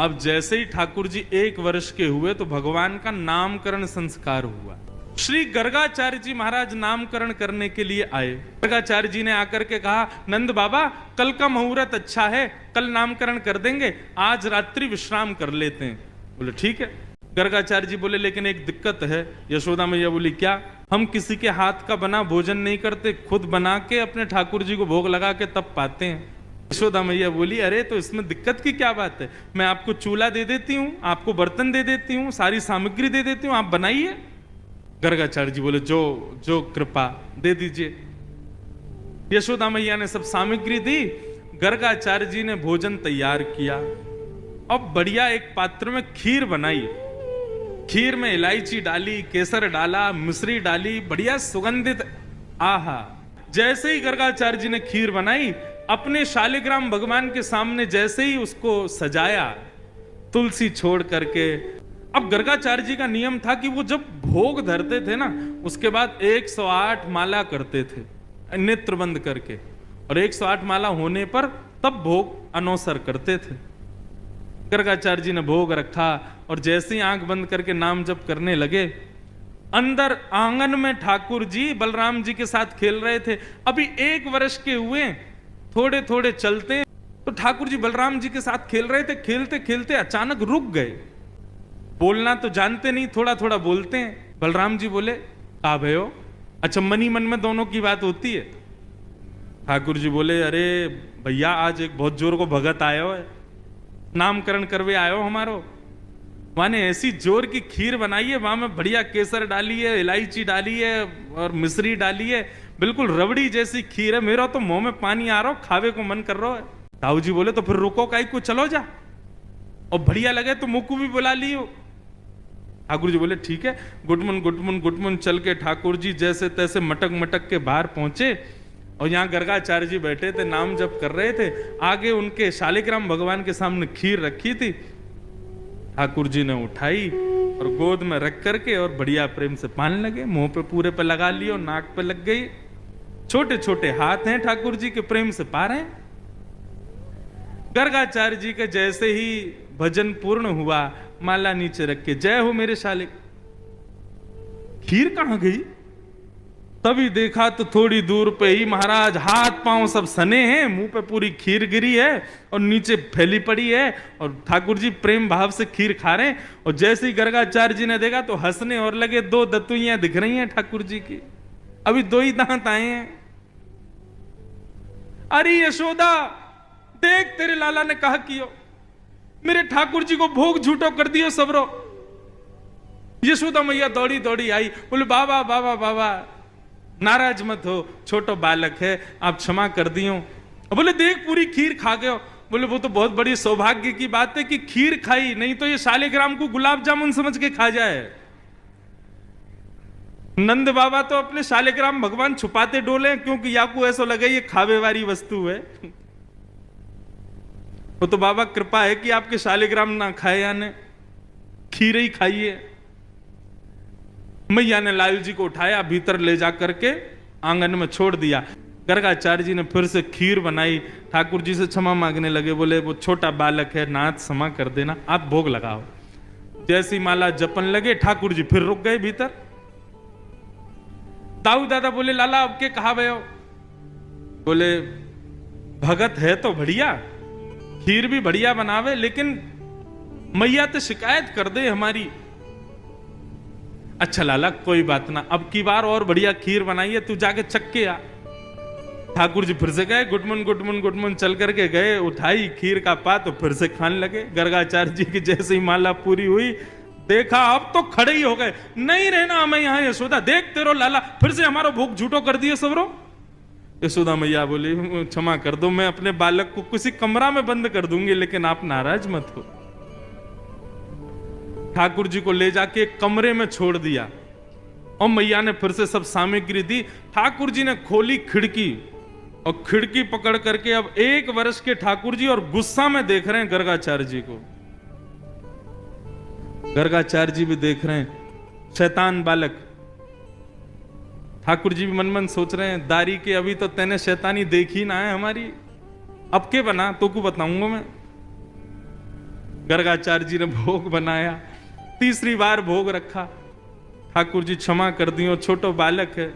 अब जैसे ही ठाकुर जी 1 वर्ष के हुए तो भगवान का नामकरण संस्कार हुआ। श्री गर्गाचार्य जी महाराज नामकरण करने के लिए आए। गर्गाचार्य जी ने आकर के कहा, नंद बाबा कल का मुहूर्त अच्छा है, कल नामकरण कर देंगे, आज रात्रि विश्राम कर लेते हैं। बोले ठीक है। गर्गाचार्य जी बोले लेकिन एक दिक्कत है। यशोदा मैया बोली क्या? हम किसी के हाथ का बना भोजन नहीं करते, खुद बना के अपने ठाकुर जी को भोग लगा के तब पाते हैं। यशोदा मैया बोली अरे तो इसमें दिक्कत की क्या बात है, मैं आपको चूल्हा दे देती हूँ, आपको बर्तन दे देती हूँ, सारी सामग्री दे देती हूँ, आप बनाइए। गर्गाचार्य जी बोले जो जो कृपा दे दीजिए। यशोदा मैया ने सब सामग्री दी, गर्गाचार्य जी ने भोजन तैयार किया। अब बढ़िया एक पात्र में खीर बनाई, खीर में इलायची डाली, केसर डाला, मिश्री डाली, बढ़िया सुगंधित। आहा, जैसे ही गर्गाचार्य जी ने खीर बनाई, अपने शालिग्राम भगवान के सामने जैसे ही उसको सजाया तुलसी छोड़ करके। अब गर्गाचार्य जी का नियम था कि वो जब भोग धरते थे ना, उसके बाद 108 माला करते थे नेत्र बंद करके, और 108 माला होने पर तब भोग अनौसर करते थे। गर्गाचार्य जी ने भोग रखा और जैसे ही आंख बंद करके नाम जप करने लगे, अंदर आंगन में ठाकुर जी बलराम जी के साथ खेल रहे थे। अभी 1 वर्ष के हुए, थोड़े थोड़े चलते, तो ठाकुर जी बलराम जी के साथ खेल रहे थे। खेलते खेलते अचानक रुक गए। बोलना तो जानते नहीं, थोड़ा थोड़ा बोलते हैं। बलराम जी बोले का भयो? अच्छा, मनी मन में दोनों की बात होती है। ठाकुर जी बोले अरे भैया आज एक बहुत जोर को भगत आयो है, नामकरण करवे आयो हमारो। माने ऐसी जोर की खीर बनाई है, वहां में बढ़िया केसर डाली है, इलायची डाली है और मिश्री डाली है, बिल्कुल रबड़ी जैसी खीर है। मेरा तो मुंह में पानी आ रहा हो, खावे को मन कर रहा है। ताऊ जी बोले तो फिर रुको काई को, चलो जा, और बढ़िया लगे तो मुक्कू भी बुला लियो। ठाकुर जी बोले ठीक है। गुटमुन गुटमुन गुटमुन चल के ठाकुर जी जैसे तैसे मटक मटक के बाहर पहुंचे, और यहाँ गर्गाचार्य जी बैठे थे, नाम जप कर रहे थे। आगे उनके शालिग्राम भगवान के सामने खीर रखी थी। ठाकुर जी ने उठाई और गोद में रख करके और बढ़िया प्रेम से पान लगे, मुंह पे पूरे पे लगा लियो, नाक पे लग गई। छोटे छोटे हाथ हैं ठाकुर जी के, प्रेम से पा रहे हैं। गर्गाचार्य जी के जैसे ही भजन पूर्ण हुआ, माला नीचे रख के जय हो मेरे शालिक। खीर कहां गई? तभी देखा तो थोड़ी दूर पे ही महाराज हाथ पांव सब सने हैं, मुंह पे पूरी खीर गिरी है और नीचे फैली पड़ी है, और ठाकुर जी प्रेम भाव से खीर खा रहे हैं। और जैसे ही गर्गाचार्य जी ने देखा तो हंसने और लगे। 2 दतुइयां दिख रही हैं ठाकुर जी की, अभी 2 ही दांत आए हैं। अरे यशोदा देख, तेरे लाला ने कहा कियो, मेरे ठाकुर जी को भोग झूठो कर दियो सबरो। यशोदा मैया दौड़ी दौड़ी आई, बोले बाबा बाबा बाबा नाराज मत हो, छोटो बालक है, आप क्षमा कर दियो। बोले देख पूरी खीर खा गए हो। बोले वो तो बहुत बड़ी सौभाग्य की बात है कि खीर खाई, नहीं तो ये शालिग्राम को गुलाब जामुन समझ के खा जाए। नंद बाबा तो अपने शालिग्राम भगवान छुपाते डोले, क्योंकि याकू ऐसा लगे ये खावे वाली वस्तु है। वो तो बाबा कृपा है कि आपके शालिग्राम ना खाए, यानी खीर ही खाइए। मैया ने लाल जी को उठाया, भीतर ले जा करके आंगन में छोड़ दिया। गर्गाचार्य जी ने फिर से खीर बनाई, ठाकुर जी से क्षमा मांगने लगे। बोले वो छोटा बालक है, नाथ क्षमा कर देना, आप भोग लगाओ। जैसी माला जपन लगे, ठाकुर जी फिर रुक गए भीतर। ताऊ दादा बोले लाला अब के कहा भयो? बोले भगत है तो बढ़िया, खीर भी बढ़िया बनावे, लेकिन मैया तो शिकायत कर दे हमारी। अच्छा लाला कोई बात ना, अब की बार और बढ़िया खीर बनाई है, तू जाके चख के आ। ठाकुर जी फिर से गए, गुटमुन गुटमुन गुटमुन चल करके गए, उठाई खीर का पात तो फिर से खाने लगे। गर्गाचार्य जी की जैसे ही माला पूरी हुई, देखा अब तो खड़े ही हो गए, नहीं रहना हमें यहाँ यशोदा, देख तेरो लाला फिर से हमारा भोग झूठो कर दिए सबरो। यशोदा मैया बोली क्षमा कर दो, मैं अपने बालक को किसी कमरा में बंद कर दूंगी, लेकिन आप नाराज मत हो। ठाकुर जी को ले जाके एक कमरे में छोड़ दिया और मैया ने फिर से सब सामग्री दी। ठाकुर जी ने खोली खिड़की और खिड़की पकड़ करके अब 1 वर्ष के ठाकुर जी और गुस्सा में देख रहे हैं गर्गाचार्य जी को। गर्गाचार्य जी भी देख रहे हैं, शैतान बालक। ठाकुर जी भी मन मन सोच रहे हैं, दारी के अभी तो तेने शैतानी देखी ना है हमारी, अब के बना तो को बताऊंगा मैं। गर्गाचार्य जी ने भोग बनाया, तीसरी बार भोग रखा। ठाकुर जी क्षमा कर दियो, छोटो बालक है,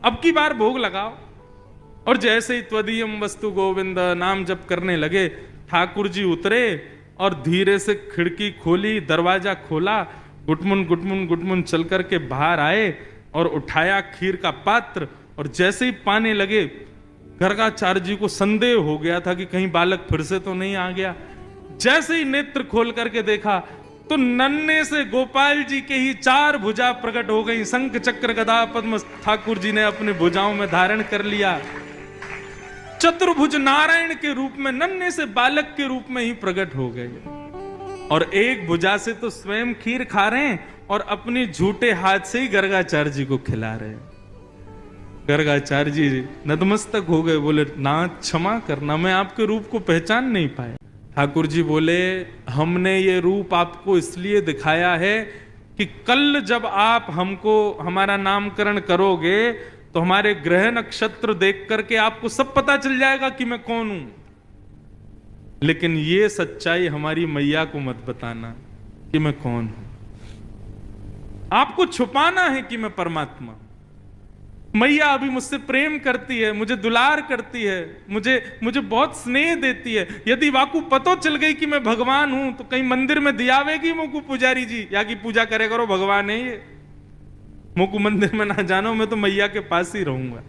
अब की बार भोग लगाओ। और जैसे ही त्वदीयम वस्तु गोविंद नाम जप करने लगे, ठाकुर जी उतरे और धीरे से खिड़की खोली, दरवाजा खोला, गुटमुन गुटमुन गुटमुन चल करके बाहर आए और उठाया खीर का पात्र। और जैसे ही पाने लगे, गर्गाचार्य जी को संदेह हो गया था कि कहीं बालक फिर से तो नहीं आ गया। जैसे ही नेत्र खोल करके देखा तो नन्हे से गोपाल जी के ही 4 भुजा प्रकट हो गई। शंख चक्र गदा पद्म ठाकुर जी ने अपने भुजाओं में धारण कर लिया। चतुर्भुज नारायण के रूप में नन्हे से बालक के रूप में ही प्रकट हो गए। और एक भुजा से तो स्वयं खीर खा रहे हैं और अपनी झूठे हाथ से ही गर्गाचार्य जी को खिला रहे हैं। गर्गाचार्य जी नतमस्तक हो गए, बोले नाथ क्षमा करना, मैं आपके रूप को पहचान नहीं पाया। ठाकुर जी बोले, हमने ये रूप आपको इसलिए दिखाया है कि कल जब आप हमको हमारा नामकरण करोगे तो हमारे ग्रह नक्षत्र देख करके आपको सब पता चल जाएगा कि मैं कौन हूं। लेकिन ये सच्चाई हमारी मैया को मत बताना कि मैं कौन हूं। आपको छुपाना है कि मैं परमात्मा। मैया अभी मुझसे प्रेम करती है, मुझे दुलार करती है, मुझे बहुत स्नेह देती है। यदि वाकू पतो चल गई कि मैं भगवान हूं तो कहीं मंदिर में दियावेगी मोकू पुजारी जी, या की पूजा करे करो, भगवान है ये, मोकू मंदिर में ना जानो, मैं तो मैया के पास ही रहूंगा।